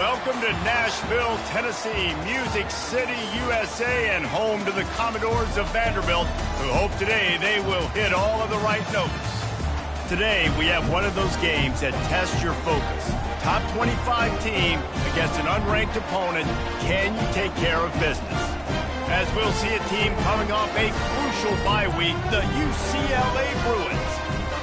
Welcome to Nashville, Tennessee, Music City, USA, and home to the Commodores of Vanderbilt, who hope today they will hit all of the right notes. Today, we have one of those games that tests your focus. Top 25 team against an unranked opponent. Can you take care of business? As we'll see a team coming off a crucial bye week, the UCLA Bruins,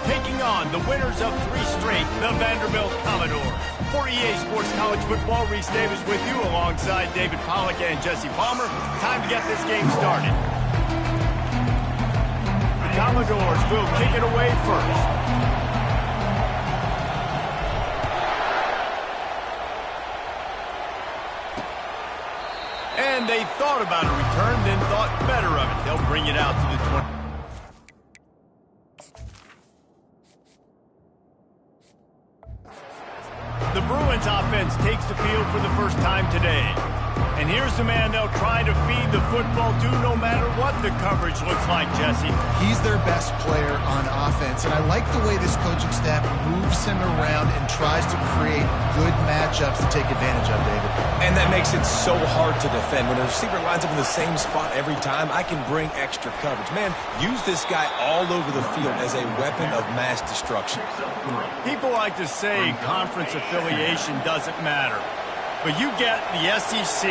taking on the winners of 3 straight, the Vanderbilt Commodores. For EA Sports College Football, Reese Davis with you alongside David Pollack and Jesse Palmer. Time to get this game started. The Commodores will kick it away first. And they thought about a return, then thought better of it. They'll bring it out to the 20. The Bruins offense takes the field for the first time today. And here's the man they'll try to feed the football to no matter what the coverage looks like, Jesse. He's their best player on offense, and I like the way this coaching staff moves him around and tries to create good matchups to take advantage of, David. And that makes it so hard to defend. When a receiver lines up in the same spot every time, I can bring extra coverage. Man, use this guy all over the field as a weapon of mass destruction. People like to say conference affiliation doesn't matter. But you get the SEC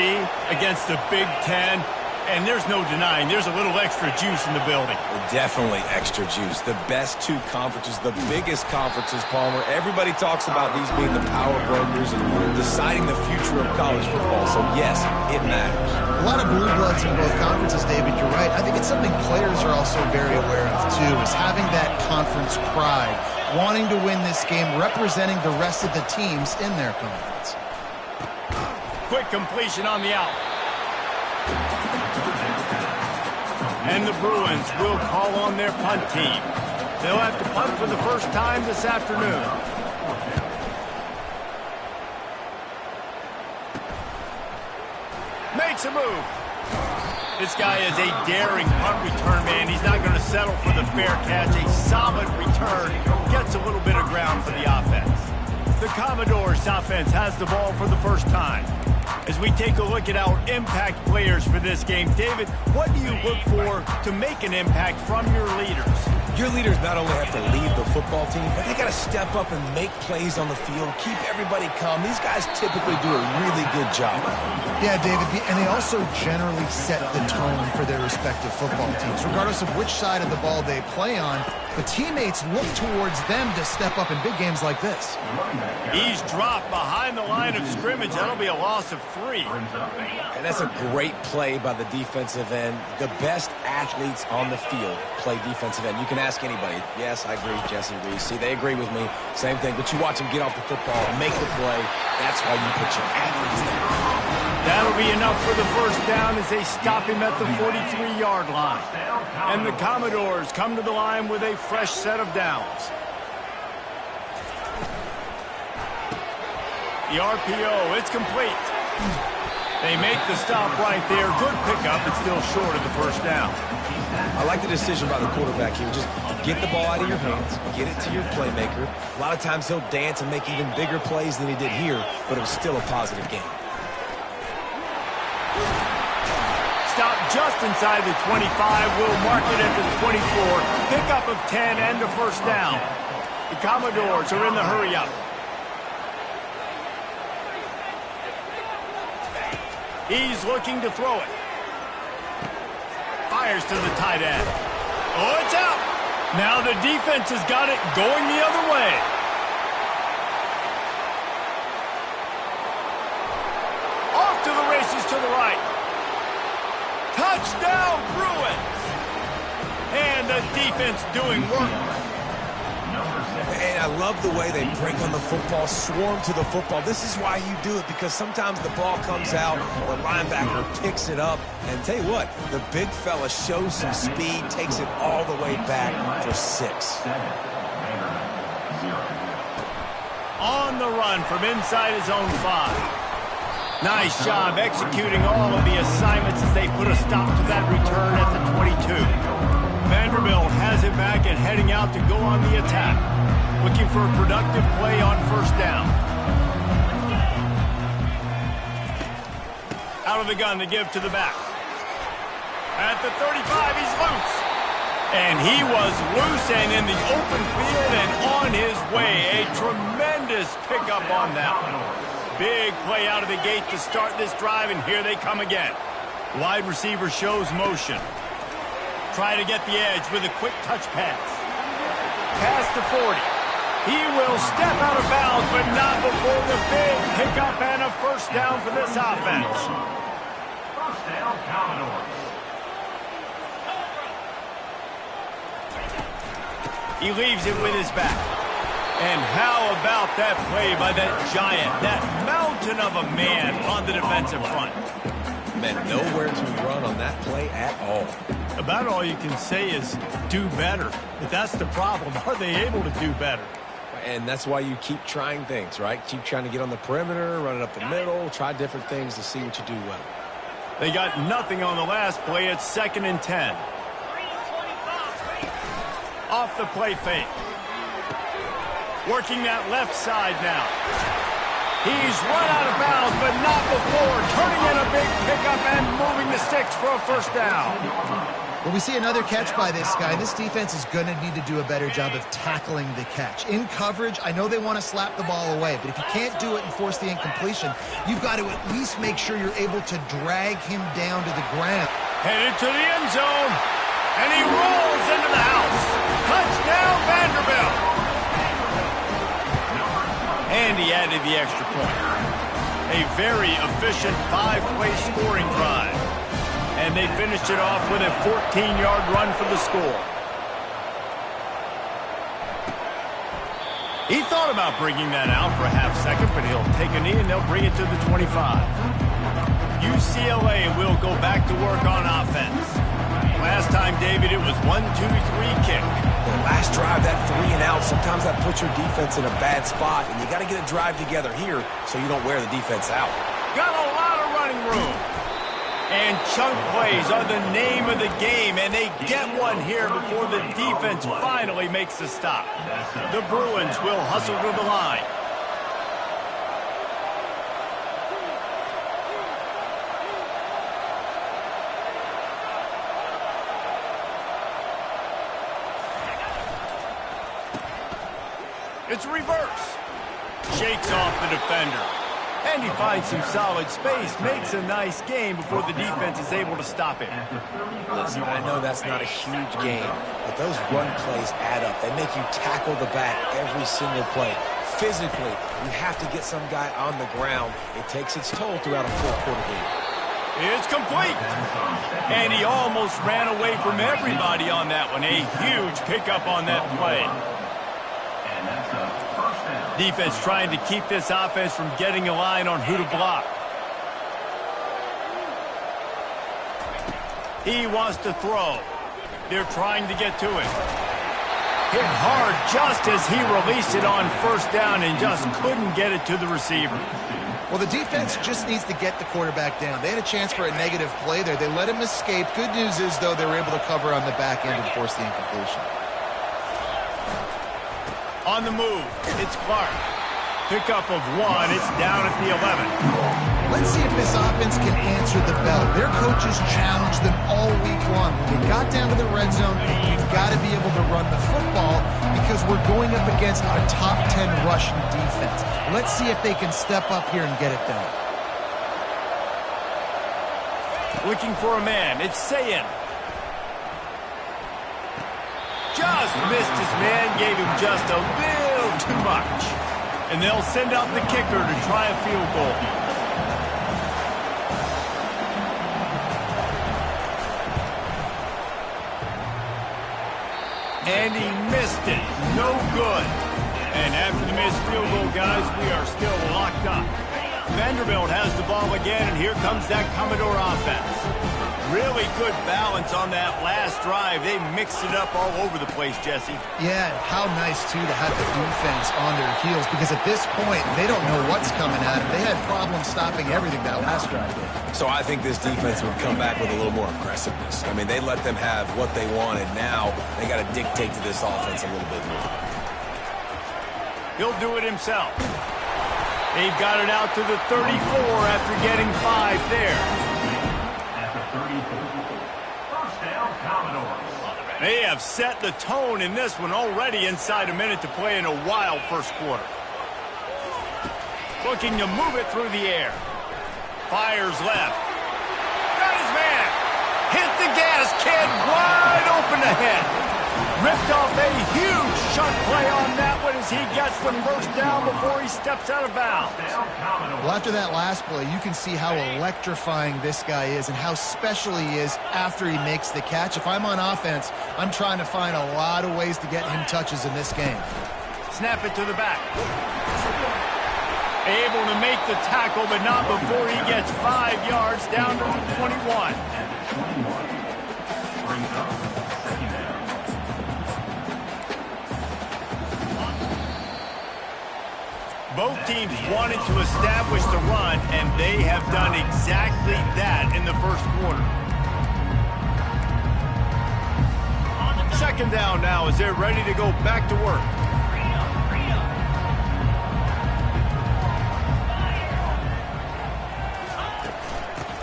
against the Big Ten, and there's no denying there's a little extra juice in the building. Definitely extra juice. The best 2 conferences, the biggest conferences, Palmer. Everybody talks about these being the power brokers and deciding the future of college football. So, yes, it matters. A lot of blue bloods in both conferences, David. You're right. I think it's something players are also very aware of, too, is having that conference pride, wanting to win this game, representing the rest of the teams in their conference. Quick completion on the out. And the Bruins will call on their punt team. They'll have to punt for the first time this afternoon. Makes a move. This guy is a daring punt return man. He's not going to settle for the fair catch. A solid return. Gets a little bit of ground for the offense. The Commodores offense has the ball for the first time. As we take a look at our impact players for this game, David, what do you look for to make an impact from your leaders? Your leaders not only have to lead the football team, but they got to step up and make plays on the field, keep everybody calm. These guys typically do a really good job. Yeah, David, and they also generally set the tone for their respective football teams. Regardless of which side of the ball they play on, the teammates look towards them to step up in big games like this. He's dropped behind the line of scrimmage. That'll be a loss of 3. And that's a great play by the defensive end. The best athletes on the field play defensive end. You can ask anybody. Yes, I agree, Jesse Reese. See, they agree with me. Same thing. But you watch them get off the football, make the play. That's why you put your athletes there. That'll be enough for the first down as they stop him at the 43-yard line. And the Commodores come to the line with a fresh set of downs. The RPO, it's complete. They make the stop right there. Good pickup, but still short of the first down. I like the decision by the quarterback here. Just get the ball out of your hands, get it to your playmaker. A lot of times he'll dance and make even bigger plays than he did here, but it was still a positive game. Stop just inside the 25. We'll mark it at the 24. Pickup of 10 and a first down. The Commodores are in the hurry-up. He's looking to throw it. Fires to the tight end. Oh, it's out. Now the defense has got it going the other way. Off to the races to the right. Touchdown, Bruins! And the defense doing work. And I love the way they break on the football, swarm to the football. This is why you do it, because sometimes the ball comes out, the linebacker picks it up, and tell you what, the big fella shows some speed, takes it all the way back for 6. On the run from inside his own 5. Nice job executing all of the assignments as they put a stop to that return at the 22. Vanderbilt has it back and heading out to go on the attack. Looking for a productive play on first down. Out of the gun to give to the back. At the 35, he's loose. And he was loose and in the open field and on his way. A tremendous pickup on that one. Big play out of the gate to start this drive, and here they come again. Wide receiver shows motion. Try to get the edge with a quick touch pass. Past the 40. He will step out of bounds, but not before the big pickup and a first down for this offense. First down, Commodores. He leaves it with his back. And how about that play by that giant, that mountain of a man on the defensive front? Man, nowhere to run on that play at all. About all you can say is do better. But that's the problem. Are they able to do better? And that's why you keep trying things, right? Keep trying to get on the perimeter, run it up the middle, try different things to see what you do well. They got nothing on the last play. It's 2nd and 10. Off the play fake. Working that left side now. He's run out of bounds, but not before turning in a big pickup and moving the sticks for a first down. Well, we see another catch by this guy. This defense is going to need to do a better job of tackling the catch. In coverage, I know they want to slap the ball away, but if you can't do it and force the incompletion, you've got to at least make sure you're able to drag him down to the ground. Headed to the end zone, and he rolls into the house. Touchdown, Vanderbilt. And he added the extra point. A very efficient 5-play scoring drive. And they finished it off with a 14-yard run for the score. He thought about bringing that out for a half second, but he'll take a knee and they'll bring it to the 25. UCLA will go back to work on offense. Last time, David, it was 1-2-3 kick. The last drive, that 3 and out, sometimes that puts your defense in a bad spot, and you got to get a drive together here so you don't wear the defense out. Got a lot of running room. And chunk plays are the name of the game, and they get one here before the defense finally makes the stop. The Bruins will hustle to the line. It's reverse. Shakes off the defender. And he finds some solid space, makes a nice game before the defense is able to stop him. Listen, I know that's not a huge game, but those run plays add up. They make you tackle the back every single play. Physically, you have to get some guy on the ground. It takes its toll throughout a full-quarter game. It's complete. And he almost ran away from everybody on that one. A huge pickup on that play. Defense trying to keep this offense from getting a line on who to block. He wants to throw. They're trying to get to it. Hit hard just as he released it on first down and just couldn't get it to the receiver. Well, the defense just needs to get the quarterback down. They had a chance for a negative play there. They let him escape. Good news is, though, they were able to cover on the back end and force the incompletion. On the move, it's Clark. Pickup of 1, it's down at the 11. Let's see if this offense can answer the bell. Their coaches challenged them all week long. When we got down to the red zone, we've got to be able to run the football because we're going up against a top 10 rushing defense. Let's see if they can step up here and get it done. Looking for a man, it's Sayin. Just missed his man, gave him just a little too much. And they'll send out the kicker to try a field goal. And he missed it. No good. And after the missed field goal, guys, we are still locked up. Vanderbilt has the ball again, and here comes that Commodore offense. Really good balance on that last drive. They mixed it up all over the place, Jesse. Yeah, how nice, too, to have the defense on their heels because at this point, they don't know what's coming at them. They had problems stopping everything that last drive did. So I think this defense would come back with a little more aggressiveness. I mean, they let them have what they wanted. Now they got to dictate to this offense a little bit more. He'll do it himself. They've got it out to the 34 after getting 5 there. They have set the tone in this one already inside a minute to play in a wild first quarter. Looking to move it through the air. Fires left. Got his man. Hit the gas, kid. Wide open ahead. Ripped off a huge shot play on that one as he gets the first down before he steps out of bounds. Well, after that last play, you can see how electrifying this guy is and how special he is after he makes the catch. If I'm on offense, I'm trying to find a lot of ways to get him touches in this game. Snap it to the back. Able to make the tackle, but not before he gets 5 yards down to the 21. Both teams wanted to establish the run, and they have done exactly that in the first quarter. Second down now as they're ready to go back to work.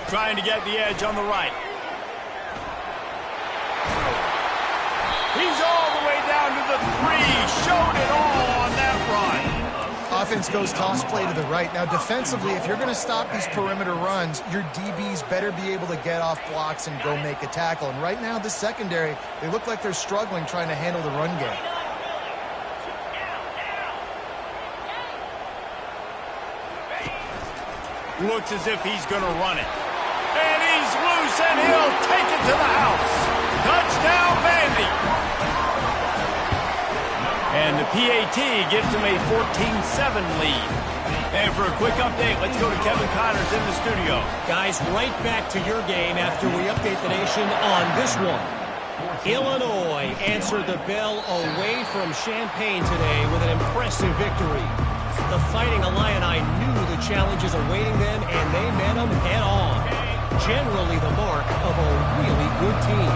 Trying to get the edge on the right. He's all the way down to the 3. Showed it all on that run. Offense goes toss play to the right. Now, defensively, if you're going to stop these perimeter runs, your DBs better be able to get off blocks and go make a tackle. And right now, the secondary, they look like they're struggling trying to handle the run game. Looks as if he's going to run it. And he's loose, and he'll take it to the house. Touchdown, Vandy. And the PAT gives him a 14-7 lead. And for a quick update, let's go to Kevin Connors in the studio. Guys, right back to your game after we update the nation on this one. Illinois answered the bell away from Champaign today with an impressive victory. The Fighting Illini knew the challenges awaiting them, and they met them head-on. Generally the mark of a really good team.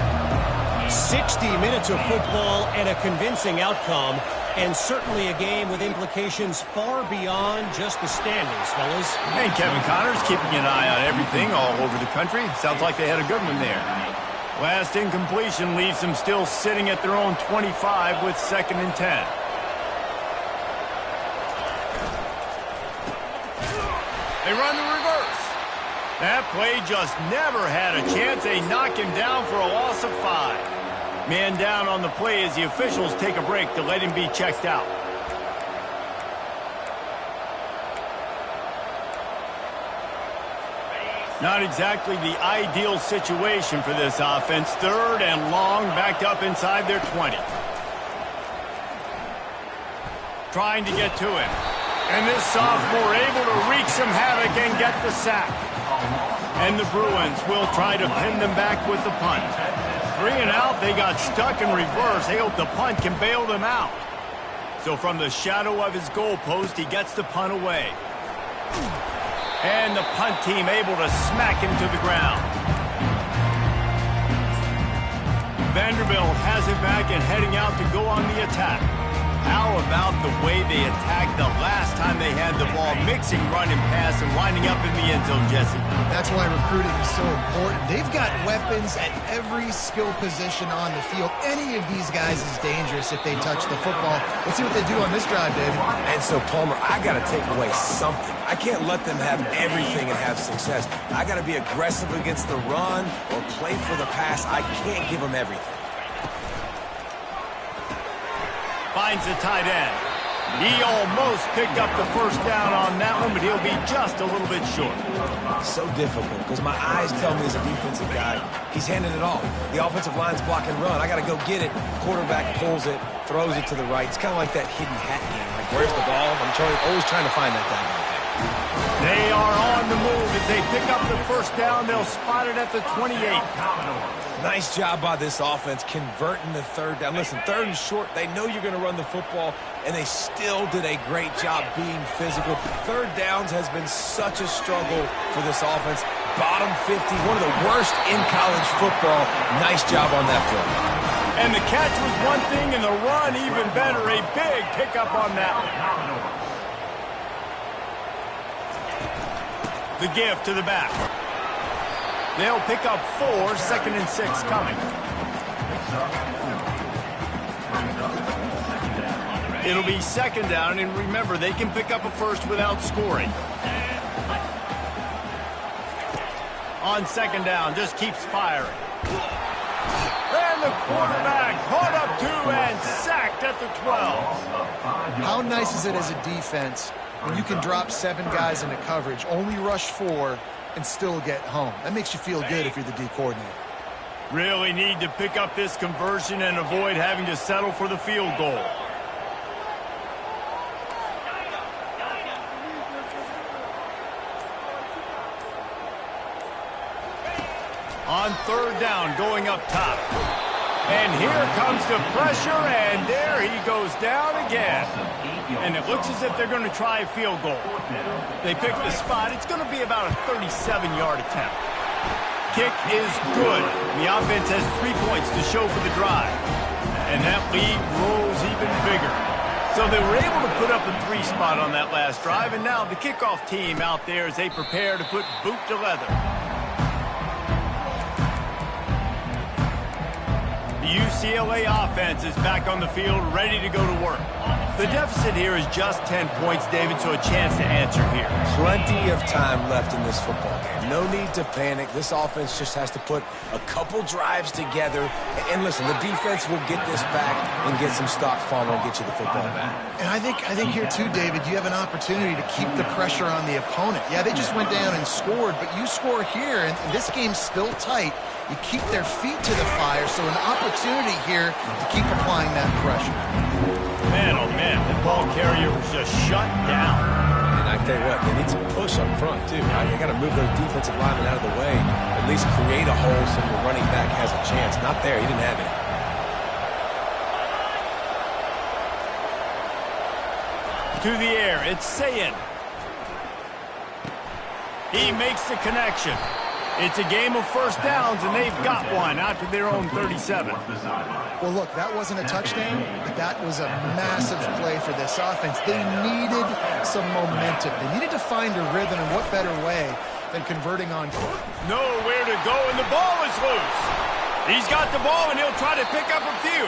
60 minutes of football and a convincing outcome, and certainly a game with implications far beyond just the standings, fellas. And Kevin Connors keeping an eye on everything all over the country. Sounds like they had a good one there. Last incompletion leaves them still sitting at their own 25 with 2nd and 10. They run the reverse. That play just never had a chance. They knock him down for a loss of 5. Man down on the play as the officials take a break to let him be checked out. Not exactly the ideal situation for this offense. 3rd and long, backed up inside their 20. Trying to get to him. And this sophomore able to wreak some havoc and get the sack. And the Bruins will try to pin them back with the punt. 3 and out, they got stuck in reverse. They hope the punt can bail them out. So from the shadow of his goal post, he gets the punt away. And the punt team able to smack him to the ground. Vanderbilt has it back and heading out to go on the attack. How about the way they attacked the last time they had the ball, mixing run and pass and winding up in the end zone, Jesse? That's why recruiting is so important. They've got weapons at every skill position on the field. Any of these guys is dangerous if they touch the football. Let's see what they do on this drive, David. And so, Palmer, I got to take away something. I can't let them have everything and have success. I got to be aggressive against the run or play for the pass. I can't give them everything. Finds the tight end. He almost picked up the first down on that one, but he'll be just a little bit short. So difficult because my eyes tell me as a defensive guy, he's handing it off. The offensive line's block and run. I got to go get it. Quarterback pulls it, throws it to the right. It's kind of like that hidden hat game. Like, where's the ball? I'm always trying to find that guy out there. They are on the move. As they pick up the first down, they'll spot it at the 28. Nice job by this offense converting the 3rd down. Listen, 3rd and short, they know you're going to run the football, and they still did a great job being physical. 3rd downs has been such a struggle for this offense. Bottom 50, one of the worst in college football. Nice job on that play. And the catch was one thing, and the run even better. A big pickup on that one. The give to the back. They'll pick up 4, 2nd and 6 coming. It'll be second down, and remember, they can pick up a first without scoring. On second down, just keeps firing. And the quarterback caught up 2 and sacked at the 12. How nice is it as a defense when you can drop 7 guys into coverage, only rush 4, and still get home? That makes you feel good if you're the D coordinator. Really need to pick up this conversion and avoid having to settle for the field goal. On third down, going up top. And here comes the pressure, and there he goes down again. And it looks as if they're going to try a field goal. They pick the spot. It's going to be about a 37-yard attempt. Kick is good. The offense has 3 points to show for the drive. And that lead grows even bigger. So they were able to put up a 3 spot on that last drive, and now the kickoff team out there as they prepare to put boot to leather. The UCLA offense is back on the field, ready to go to work. The deficit here is just 10 points, David, so a chance to answer here. Plenty of time left in this football game. No need to panic. This offense just has to put a couple drives together. And listen, the defense will get this back and get some stock follow and get you the football back. And I think here too, David, you have an opportunity to keep the pressure on the opponent. Yeah, they just went down and scored, but you score here, and this game's still tight. You keep their feet to the fire, so an opportunity here to keep applying that pressure. Man, oh man, the ball carrier was just shut down. And I tell you what, they need some push up front, too. They got to move those defensive linemen out of the way, at least create a hole so your running back has a chance. Not there. He didn't have it. To the air, it's Sayin. He makes the connection. It's a game of first downs, and they've got one out to their own 37. Well, look, that wasn't a touchdown, but that was a massive play for this offense. They needed some momentum. They needed to find a rhythm, and what better way than converting on foot. Nowhere to go, and the ball is loose. He's got the ball, and he'll try to pick up a few.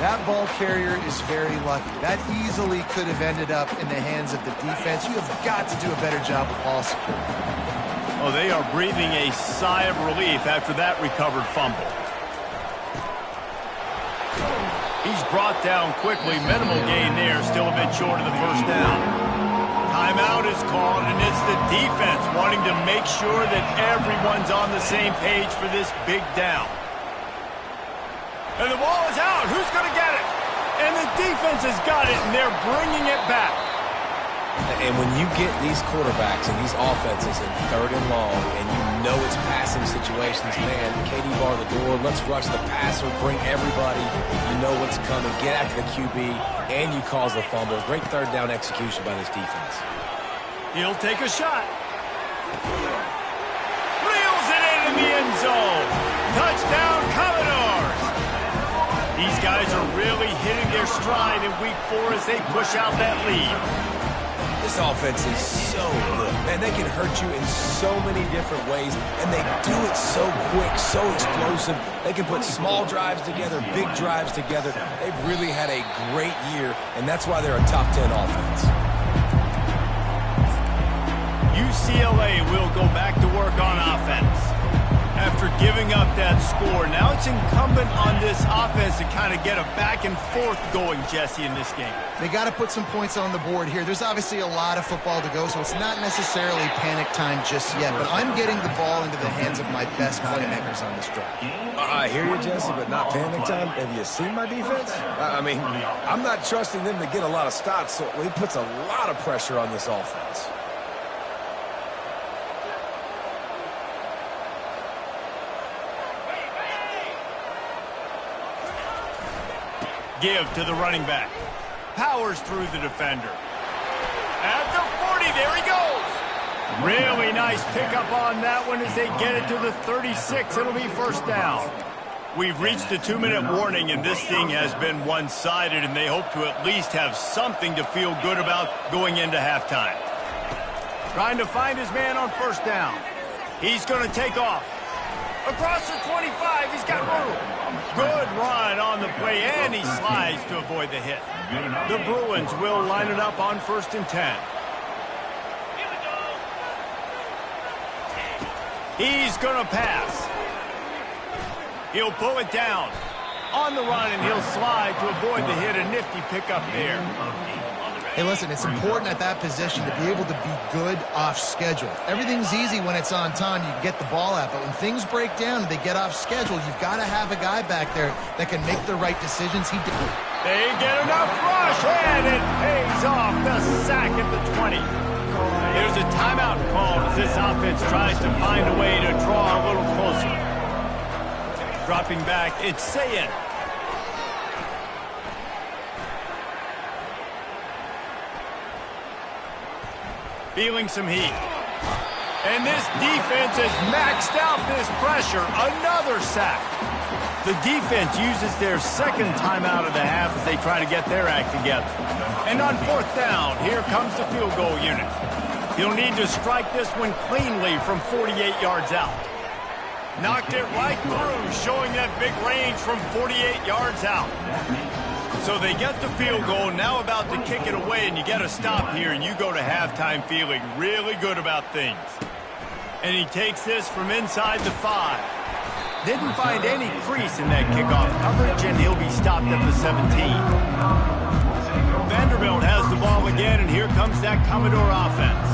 That ball carrier is very lucky. That easily could have ended up in the hands of the defense. You have got to do a better job of ball security. Oh, they are breathing a sigh of relief after that recovered fumble. He's brought down quickly. Minimal gain there, still a bit short of the first down. Timeout is called, and it's the defense wanting to make sure that everyone's on the same page for this big down. And the ball is out. Who's going to get it? And the defense has got it, and they're bringing it back. And when you get these quarterbacks and these offenses in third and long, and you know it's passing situations, man, KD bar the door, let's rush the passer, bring everybody, you know what's coming, get after the QB, and you cause the fumble. Great third down execution by this defense. He'll take a shot. Reels it into the end zone. Touchdown, Commodores. These guys are really hitting their stride in week 4 as they push out that lead. This offense is so good. Man, they can hurt you in so many different ways, and they do it so quick, so explosive. They can put small drives together, big drives together. They've really had a great year, and that's why they're a top 10 offense. UCLA will go back to work on offense. After giving up that score, now it's incumbent on this offense to kind of get a back and forth going, Jesse, in this game. They got to put some points on the board here. There's obviously a lot of football to go, so it's not necessarily panic time just yet, but I'm getting the ball into the hands of my best playmakers on this drive. I hear you, Jesse, but not panic time. Have you seen my defense? I mean, I'm not trusting them to get a lot of stops, so he puts a lot of pressure on this offense. Give to the running back. Powers through the defender. At the 40, there he goes. Really nice pickup on that one as they get it to the 36. It'll be first down. We've reached the 2-minute warning, and this thing has been one-sided, and they hope to at least have something to feel good about going into halftime. Trying to find his man on first down. He's going to take off. Across the 25, he's got room. Goes play, and he slides to avoid the hit. The Bruins will line it up on 1st and 10. He's going to pass. He'll pull it down. On the run, and he'll slide to avoid the hit. A nifty pickup there. Hey, listen, it's important at that position to be able to be good off schedule. Everything's easy when it's on time. You can get the ball out. But when things break down and they get off schedule, you've got to have a guy back there that can make the right decisions. He did. They get enough rush, and it pays off. The sack at the 20. There's a timeout called as this offense tries to find a way to draw a little closer. Dropping back, it's Sayin. Feeling some heat. And this defense has maxed out this pressure. Another sack. The defense uses their second timeout of the half as they try to get their act together. And on 4th down, here comes the field goal unit. He'll need to strike this one cleanly from 48 yards out. Knocked it right through, showing that big range from 48 yards out. So they get the field goal, now about to kick it away, and you get a stop here, and you go to halftime feeling really good about things. And he takes this from inside the 5. Didn't find any crease in that kickoff coverage, and he'll be stopped at the 17. Vanderbilt has the ball again, and here comes that Commodore offense.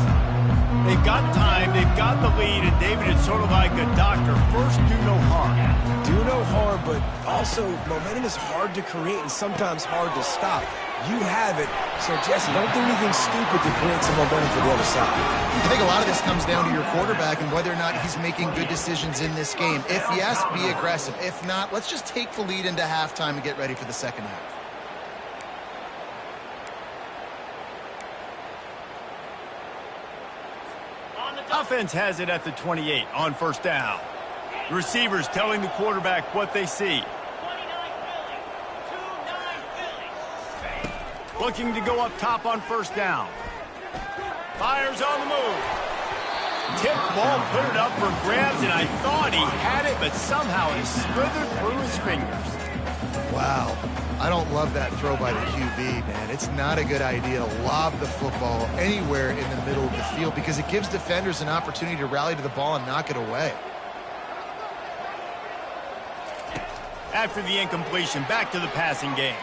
They've got time, they've got the lead, and David, it's sort of like a doctor. First, do no harm. Do no harm, but also momentum is hard to create and sometimes hard to stop. You have it, so Jesse, don't do anything stupid to create some momentum for the other side. I think a lot of this comes down to your quarterback and whether or not he's making good decisions in this game. If yes, be aggressive. If not, let's just take the lead into halftime and get ready for the second half. Offense has it at the 28 on 1st down. Receivers telling the quarterback what they see. Looking to go up top on 1st down. Fires on the move. Tip ball, put it up for grabs, and I thought he had it, but somehow he slithered through his fingers. Wow. I don't love that throw by the QB, man. It's not a good idea to lob the football anywhere in the middle of the field because it gives defenders an opportunity to rally to the ball and knock it away. After the incompletion, back to the passing game.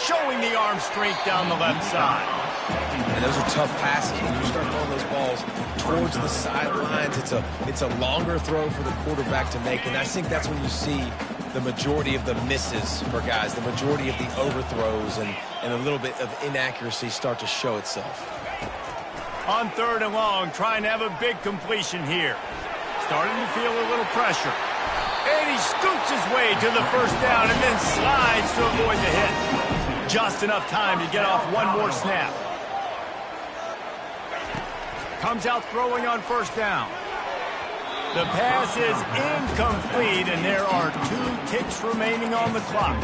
Showing the arm strength down the left side. And those are tough passes. When you start throwing those balls towards the sidelines, it's a longer throw for the quarterback to make. And I think that's when you see the majority of the misses for guys, the majority of the overthrows and a little bit of inaccuracy start to show itself. On 3rd and long, trying to have a big completion here. Starting to feel a little pressure. And he scoots his way to the 1st down and then slides to avoid the hit. Just enough time to get off one more snap. Comes out throwing on 1st down. The pass is incomplete, and there are 2 ticks remaining on the clock.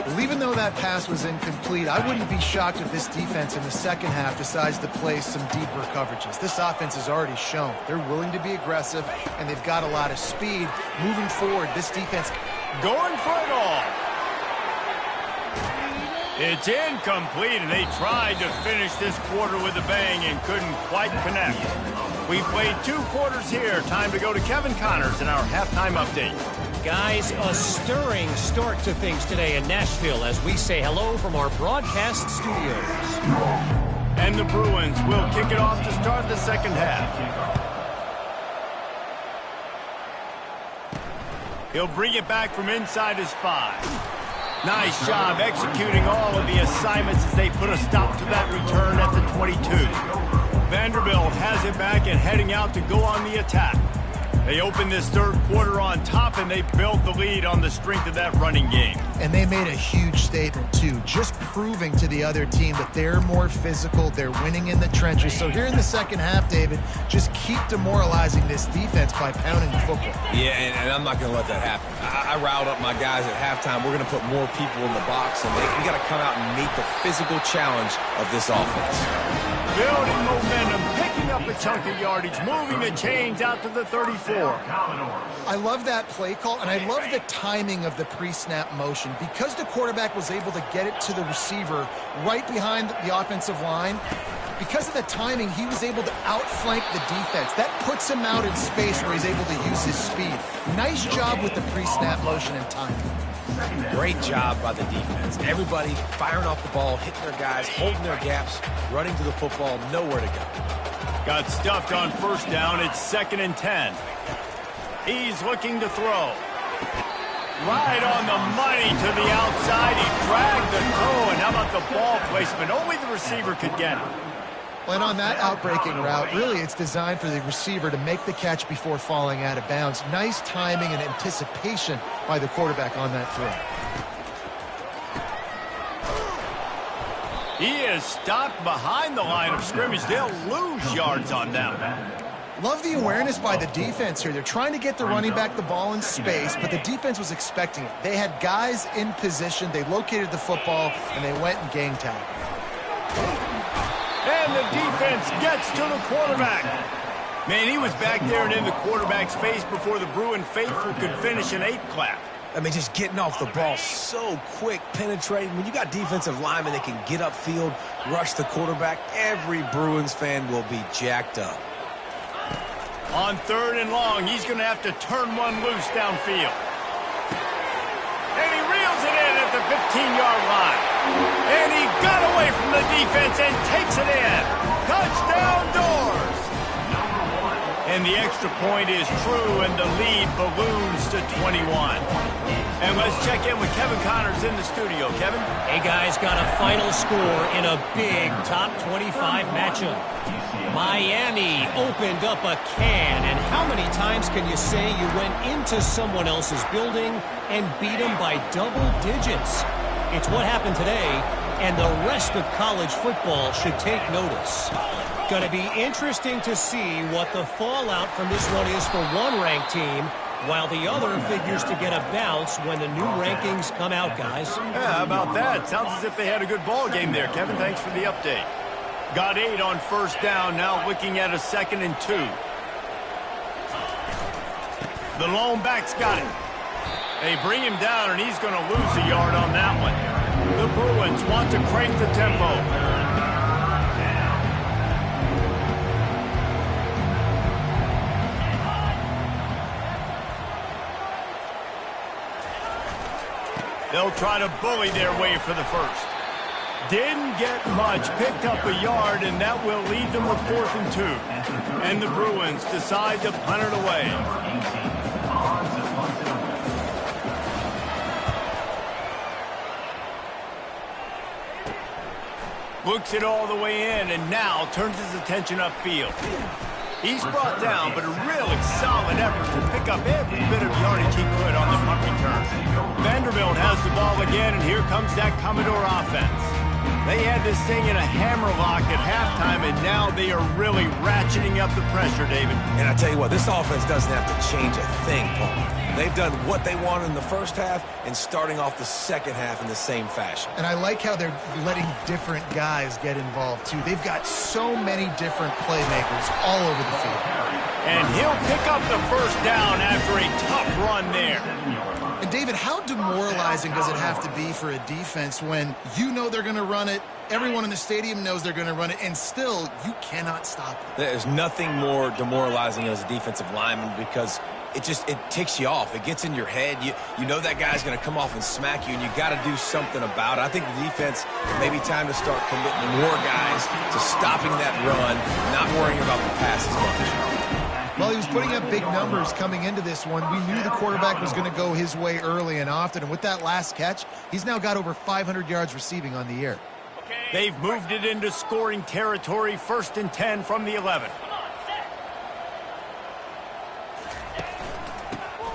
Well, even though that pass was incomplete, I wouldn't be shocked if this defense in the second half decides to play some deeper coverages. This offense has already shown they're willing to be aggressive, and they've got a lot of speed. Moving forward, this defense going for it all. It's incomplete, and they tried to finish this quarter with a bang and couldn't quite connect. We played 2 quarters here. Time to go to Kevin Connors in our halftime update. Guys, a stirring start to things today in Nashville as we say hello from our broadcast studios. And the Bruins will kick it off to start the second half. He'll bring it back from inside his 5. Nice job executing all of the assignments as they put a stop to that return at the 22. Vanderbilt has it back and heading out to go on the attack. They opened this 3rd quarter on top, and they built the lead on the strength of that running game. And they made a huge statement, too, just proving to the other team that they're more physical, they're winning in the trenches. So here in the second half, David, just keep demoralizing this defense by pounding the football. Yeah, and I'm not going to let that happen. I riled up my guys at halftime. We're going to put more people in the box, and we got to come out and meet the physical challenge of this offense. Building momentum, picking picking up a chunk of yardage, moving the chains out to the 34. I love that play call, and I love the timing of the pre-snap motion. Because the quarterback was able to get it to the receiver right behind the offensive line, because of the timing, he was able to outflank the defense. That puts him out in space where he's able to use his speed. Nice job with the pre-snap motion and timing. Great job by the defense. Everybody firing off the ball, hitting their guys, holding their gaps, running to the football, nowhere to go. Got stuffed on first down. It's 2nd and 10. He's looking to throw. Right on the money to the outside. He dragged the throw, and how about the ball placement? Only the receiver could get it. And on that outbreaking route, really it's designed for the receiver to make the catch before falling out of bounds. Nice timing and anticipation by the quarterback on that throw. He is stopped behind the line of scrimmage. They'll lose yards on that. Love the awareness by the defense here. They're trying to get the running back the ball in space, but the defense was expecting it. They had guys in position. They located the football, and they went and gang tagged. And the defense gets to the quarterback. Man, he was back there and in the quarterback's face before the Bruin faithful could finish an 8 clap. I mean, just getting off the ball so quick, penetrating. When you got defensive linemen that can get upfield, rush the quarterback, every Bruins fan will be jacked up. On 3rd and long, he's going to have to turn one loose downfield. And he reels it in at the 15-yard line. And he got away from the defense and takes it in. Touchdown, Doors! And the extra point is true, and the lead balloons to 21. And let's check in with Kevin Connors in the studio. Kevin? Hey, guys, got a final score in a big top 25 matchup. Miami opened up a can, and how many times can you say you went into someone else's building and beat them by double digits? It's what happened today, and the rest of college football should take notice. Going to be interesting to see what the fallout from this one is for one ranked team, while the other figures to get a bounce when the new rankings come out, guys. Yeah, how about that? Sounds as if they had a good ball game there, Kevin. Thanks for the update. Got 8 on first down, now looking at a 2nd and 2. The lone back's got it. They bring him down, and he's going to lose a yard on that one. The Bruins want to crank the tempo. They'll try to bully their way for the first. Didn't get much, picked up a yard, and that will lead them with 4th and 2. And the Bruins decide to punt it away. Looks it all the way in, and now turns his attention upfield. He's brought down, but a really solid effort to pick up every bit of yardage he could on the punt return. Vanderbilt has the ball again, and here comes that Commodore offense. They had this thing in a hammerlock at halftime, and now they are really ratcheting up the pressure, David. And I tell you what, this offense doesn't have to change a thing, Paul. They've done what they wanted in the first half and starting off the second half in the same fashion. And I like how they're letting different guys get involved, too. They've got so many different playmakers all over the field. And he'll pick up the first down after a tough run there. And, David, how demoralizing does it have to be for a defense when you know they're going to run it, everyone in the stadium knows they're going to run it, and still you cannot stop it? There's nothing more demoralizing as a defensive lineman because it ticks you off. It gets in your head. You know that guy's going to come off and smack you, and you got to do something about it. I think the defense may be time to start committing more guys to stopping that run, not worrying about the pass as much. Well, he was putting up big numbers coming into this one. We knew the quarterback was going to go his way early and often, and with that last catch, he's now got over 500 yards receiving on the year. They've moved it into scoring territory, 1st and 10 from the 11.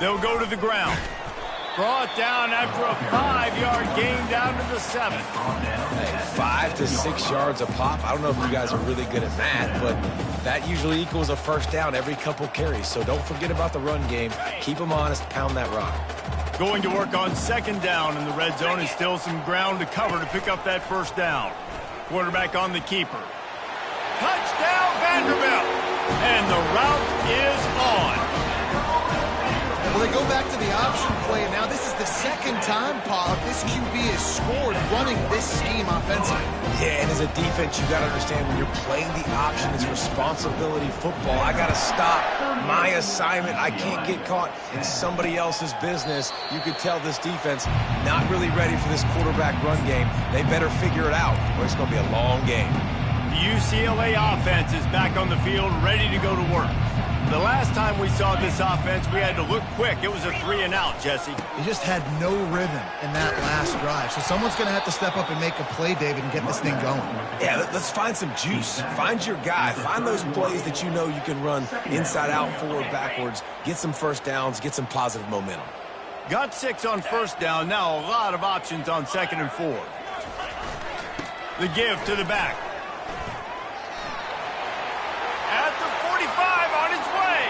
They'll go to the ground. Brought down after a 5-yard gain down to the 7. Hey, 5 to 6 yards a pop. I don't know if you guys are really good at math, but that usually equals a first down every couple carries. So don't forget about the run game. Keep them honest. Pound that rock. Going to work on 2nd down in the red zone, and still some ground to cover to pick up that first down. Quarterback on the keeper. Touchdown! touchdown, Vanderbilt. And the route is on. Well, they go back to the option play, and now this is the second time, Pollock, this QB has scored running this scheme offensively. Yeah, and as a defense, you got to understand when you're playing the option, it's responsibility football. I got to stop my assignment. I can't get caught in somebody else's business. You could tell this defense not really ready for this quarterback run game. They better figure it out, or it's going to be a long game. The UCLA offense is back on the field, ready to go to work. The last time we saw this offense, we had to look quick. It was a 3-and-out, Jesse. He just had no rhythm in that last drive. So someone's going to have to step up and make a play, David, and get this thing going. Yeah, let's find some juice. Find your guy. Find those plays that you know you can run inside out, forward, backwards. Get some first downs. Get some positive momentum. Got 6 on first down. Now a lot of options on 2nd and 4. The give to the back. At the 45, on his way.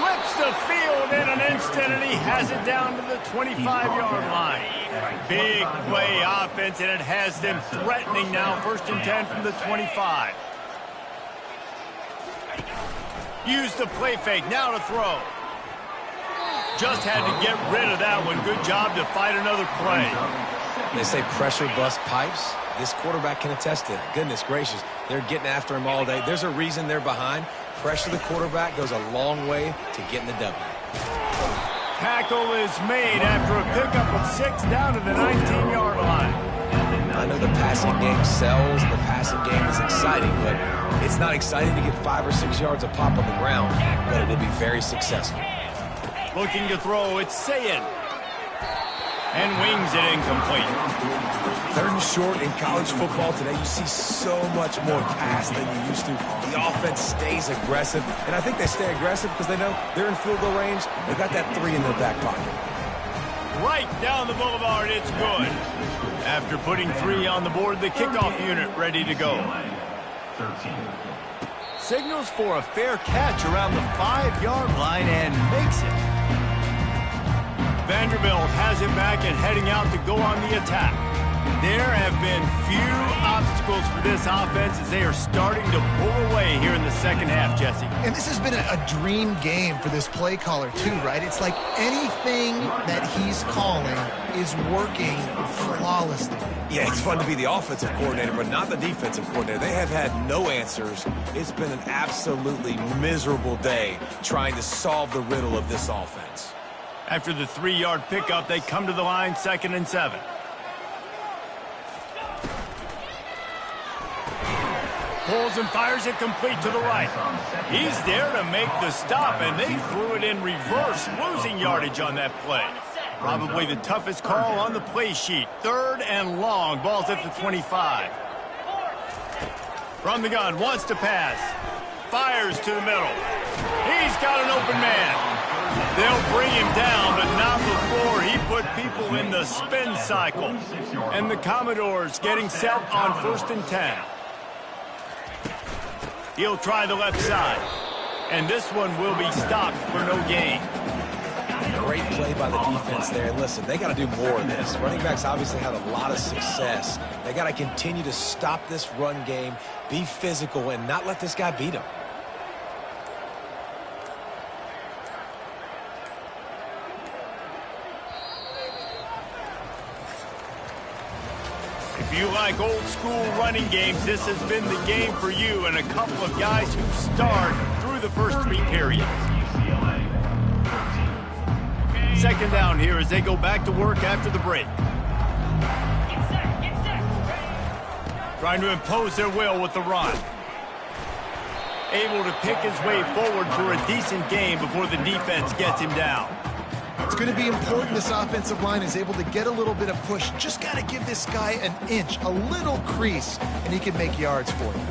Flips the field in an instant, and he has it down to the 25-yard line. Big play offense, and it has them threatening now. 1st and 10 from the 25. Use the play fake, now to throw. Just had to get rid of that one. Good job to fight another play. They say pressure busts pipes. This quarterback can attest to that. Goodness gracious, they're getting after him all day. There's a reason they're behind. Pressure the quarterback goes a long way to getting the W. Tackle is made after a pickup of 6 down to the 19-yard line. I know the passing game sells, the passing game is exciting, but it's not exciting to get 5 or 6 yards of pop on the ground, but it will be very successful. Looking to throw, it's Sayin. And wings it incomplete. 3rd and short in college football today. You see so much more pass than you used to. The offense stays aggressive, and I think they stay aggressive because they know they're in field goal range. They got that 3 in their back pocket. Right down the boulevard, it's good. After putting 3 on the board, the kickoff unit ready to go. Signals for a fair catch around the 5-yard line and makes it. Vanderbilt has it back and heading out to go on the attack. There have been few obstacles for this offense as they are starting to pull away here in the 2nd half, Jesse. And this has been a dream game for this play caller, too, right? It's like anything that he's calling is working flawlessly. Yeah, it's fun to be the offensive coordinator, but not the defensive coordinator. They have had no answers. It's been an absolutely miserable day trying to solve the riddle of this offense. After the 3-yard pickup, they come to the line, 2nd and 7. Pulls and fires it complete to the right. He's there to make the stop, and they threw it in reverse, losing yardage on that play. Probably the toughest call on the play sheet. 3rd and long. Ball's at the 25. From the gun, wants to pass. Fires to the middle. He's got an open man. They'll bring him down, but not before he put people in the spin cycle. And the Commodores getting set on 1st and 10. He'll try the left side. And this one will be stopped for no gain. Great play by the defense there. And listen, they got to do more of this. Running backs obviously had a lot of success. They got to continue to stop this run game, be physical, and not let this guy beat them. If you like old school running games, this has been the game for you and a couple of guys who starred through the first 3 periods. 2nd down here as they go back to work after the break. Trying to impose their will with the run. Able to pick his way forward for a decent game before the defense gets him down. It's going to be important this offensive line is able to get a little bit of push. Just got to give this guy an inch, a little crease, and he can make yards for you.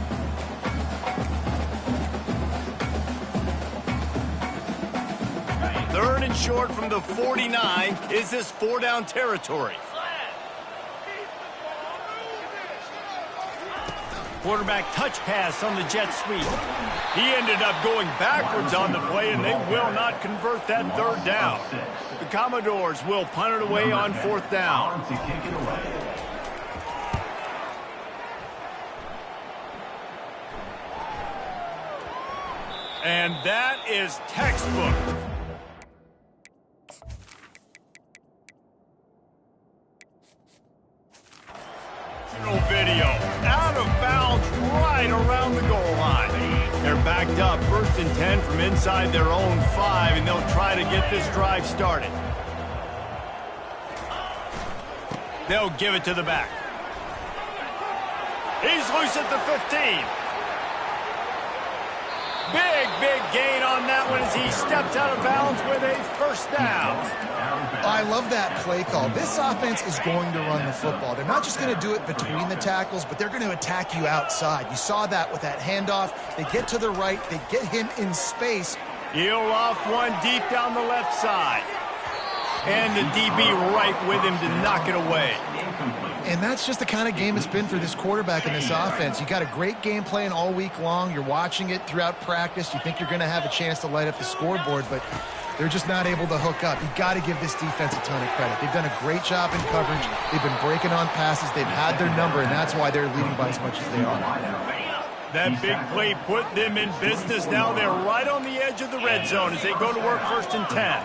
Third and short from the 49. Is this 4-down territory? Quarterback touch pass on the jet sweep. He ended up going backwards on the play, and they will not convert that 3rd down. The Commodores will punt it away on 4th down. And that is textbook. Video out of bounds right around the goal line. They're backed up 1st and 10 from inside their own 5, and they'll try to get this drive started. They'll give it to the back. He's loose at the 15. Big gain on that one as he steps out of bounds with a 1st down. I love that play call. This offense is going to run the football. They're not just going to do it between the tackles, but they're going to attack you outside. You saw that with that handoff. They get to the right. They get him in space. He'll off one deep down the left side. And the DB right with him to knock it away. And that's just the kind of game it's been for this quarterback in this offense. You got a great game plan all week long. You're watching it throughout practice. You think you're going to have a chance to light up the scoreboard, but they're just not able to hook up. You've got to give this defense a ton of credit. They've done a great job in coverage. They've been breaking on passes. They've had their number, and that's why they're leading by as much as they are. That big play put them in business. Now they're right on the edge of the red zone as they go to work 1st and 10.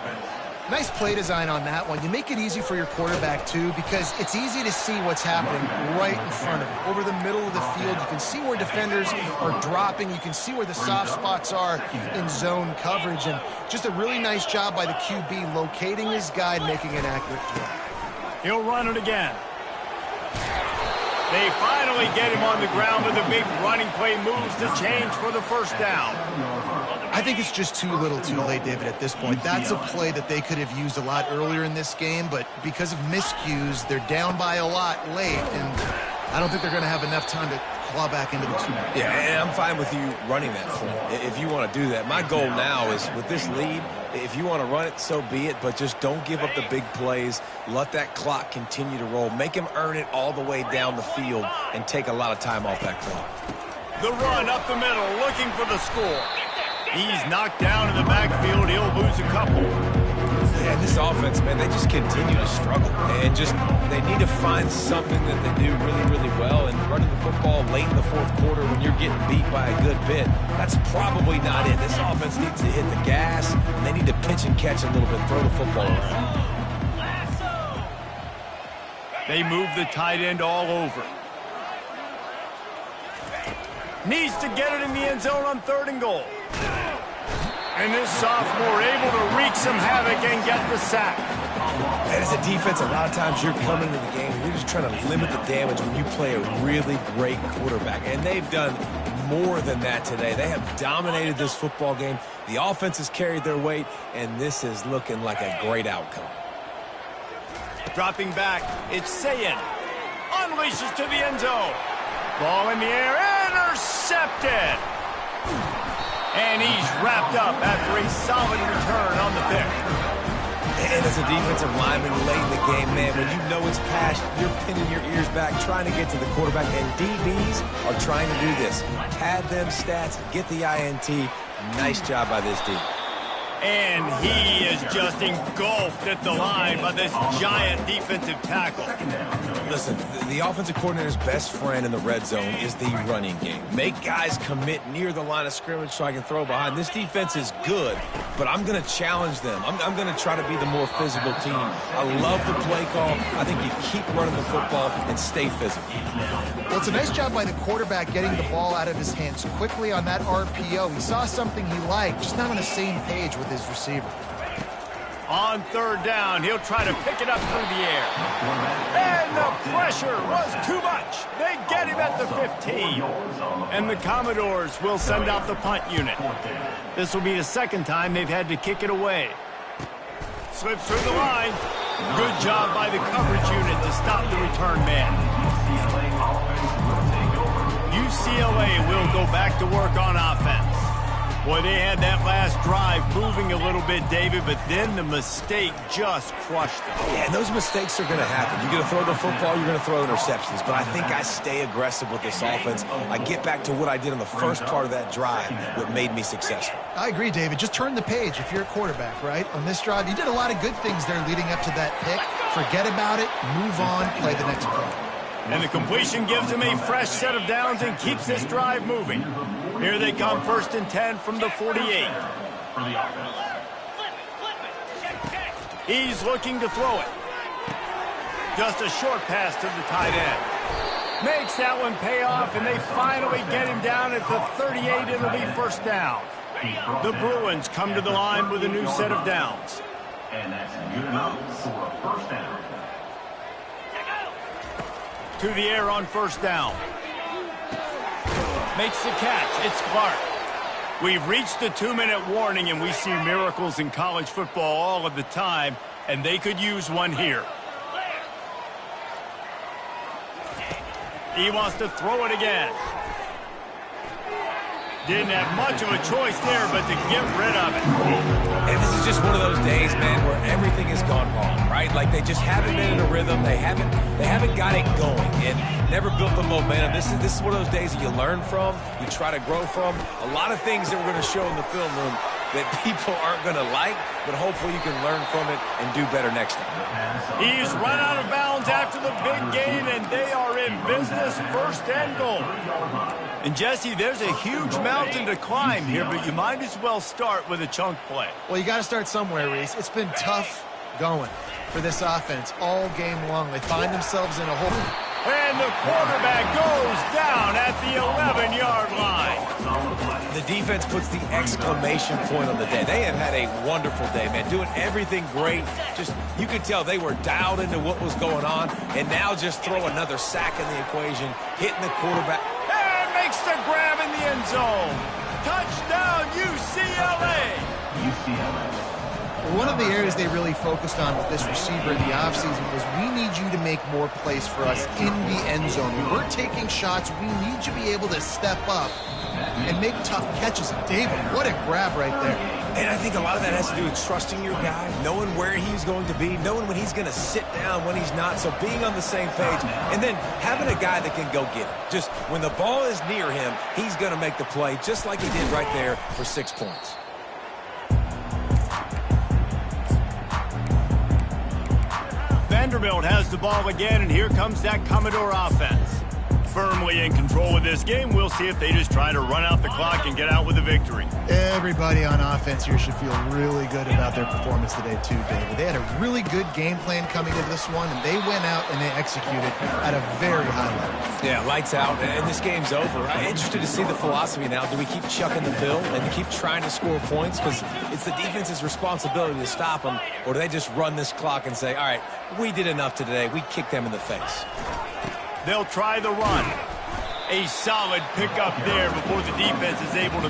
Nice play design on that one. You make it easy for your quarterback, too, because it's easy to see what's happening right in front of you. Over the middle of the field, you can see where defenders are dropping. You can see where the soft spots are in zone coverage. And just a really nice job by the QB locating his guy and making an accurate throw. He'll run it again. They finally get him on the ground with a big running play moves to change for the 1st down. I think it's just too little too late, David, at this point. That's a play that they could have used a lot earlier in this game, but because of miscues, they're down by a lot late, and I don't think they're going to have enough time to claw back into this one. Yeah, and I'm fine with you running that play if you want to do that. My goal now is with this lead, if you want to run it, so be it, but just don't give up the big plays. Let that clock continue to roll. Make him earn it all the way down the field and take a lot of time off that clock. The run up the middle, looking for the score. He's knocked down in the backfield. He'll lose a couple. Yeah, this offense, man, they just continue to struggle. And they need to find something that they do really, really well. And running the football late in the 4th quarter when you're getting beat by a good bit, that's probably not it. This offense needs to hit the gas. And they need to pitch and catch a little bit, throw the football around. They move the tight end all over. Needs to get it in the end zone on 3rd and goal. And this sophomore able to wreak some havoc and get the sack. And as a defense, a lot of times you're coming into the game and you're just trying to limit the damage when you play a really great quarterback. And they've done more than that today. They have dominated this football game. The offense has carried their weight, and this is looking like a great outcome. Dropping back, it's Sayin. Unleashes to the end zone. Ball in the air, intercepted. And he's wrapped up after a solid return on the pick. And as a defensive lineman late in the game, man, when you know it's past, you're pinning your ears back, trying to get to the quarterback, and DBs are trying to do this. Pad them stats, get the INT. Nice job by this team. And he is just engulfed at the line by this giant defensive tackle. Listen, the offensive coordinator's best friend in the red zone is the running game. Make guys commit near the line of scrimmage so I can throw behind. This defense is good, but I'm going to challenge them. I'm going to try to be the more physical team. I love the play call. I think you keep running the football and stay physical. Well, it's a nice job by the quarterback getting the ball out of his hands quickly on that RPO. He saw something he liked, just not on the same page with his receiver. On 3rd down, he'll try to pick it up through the air. And the pressure was too much. They get him at the 15. And the Commodores will send out the punt unit. This will be the 2nd time they've had to kick it away. Slips through the line. Good job by the coverage unit to stop the return man. UCLA will go back to work on offense. Boy, they had that last drive moving a little bit, David, but then the mistake just crushed them. Yeah, and those mistakes are going to happen. You're going to throw the football, you're going to throw interceptions, but I think I stay aggressive with this offense. I get back to what I did on the first part of that drive that made me successful. I agree, David. Just turn the page if you're a quarterback, right? On this drive, you did a lot of good things there leading up to that pick. Forget about it, move on, play the next play. And the completion gives him a fresh set of downs and keeps this drive moving. Here they come, 1st and 10 from the 48. He's looking to throw it. Just a short pass to the tight end. Makes that one pay off, and they finally get him down at the 38. It'll be 1st down. The Bruins come to the line with a new set of downs. And that's good enough for a 1st down. To the air on 1st down. Makes the catch. It's Clark. We've reached the 2-minute warning, and we see miracles in college football all of the time, and they could use one here. He wants to throw it again. Didn't have much of a choice there, but to get rid of it. And this is just one of those days, man, where everything has gone wrong, right? Like they just haven't been in a rhythm. They haven't got it going and never built the momentum. This is one of those days that you learn from, you try to grow from. A lot of things that we're going to show in the film room that people aren't going to like, but hopefully you can learn from it and do better next time. He's run out of bounds after the big gain, and they are in business. 1st and goal. And, Jesse, there's a huge mountain to climb here, but you might as well start with a chunk play. Well, you got to start somewhere, Reese. It's been tough going for this offense all game long. They find themselves in a hole. And the quarterback goes down at the 11-yard line. The defense puts the exclamation point on the day. They have had a wonderful day, man, doing everything great. Just, you could tell they were dialed into what was going on, and now just throw another sack in the equation, hitting the quarterback. And makes the grab in the end zone. Touchdown, UCLA. One of the areas they really focused on with this receiver in the offseason was we need you to make more plays for us in the end zone. We're taking shots. We need you to be able to step up and make tough catches. David, what a grab right there. And I think a lot of that has to do with trusting your guy, knowing where he's going to be, knowing when he's going to sit down, when he's not. So being on the same page, and then having a guy that can go get it. Just when the ball is near him, he's going to make the play, just like he did right there for 6 points. Vanderbilt has the ball again, and here comes that Commodore offense. Firmly in control of this game. We'll see if they just try to run out the clock and get out with a victory. Everybody on offense here should feel really good about their performance today too, David. They had a really good game plan coming into this one, and they went out and they executed at a very high level. Yeah, lights out, and this game's over. I'm interested to see the philosophy now. Do we keep chucking the bill and keep trying to score points? Because it's the defense's responsibility to stop them, or do they just run this clock and say, all right, we did enough today. We kicked them in the face. They'll try the run. A solid pickup there before the defense is able to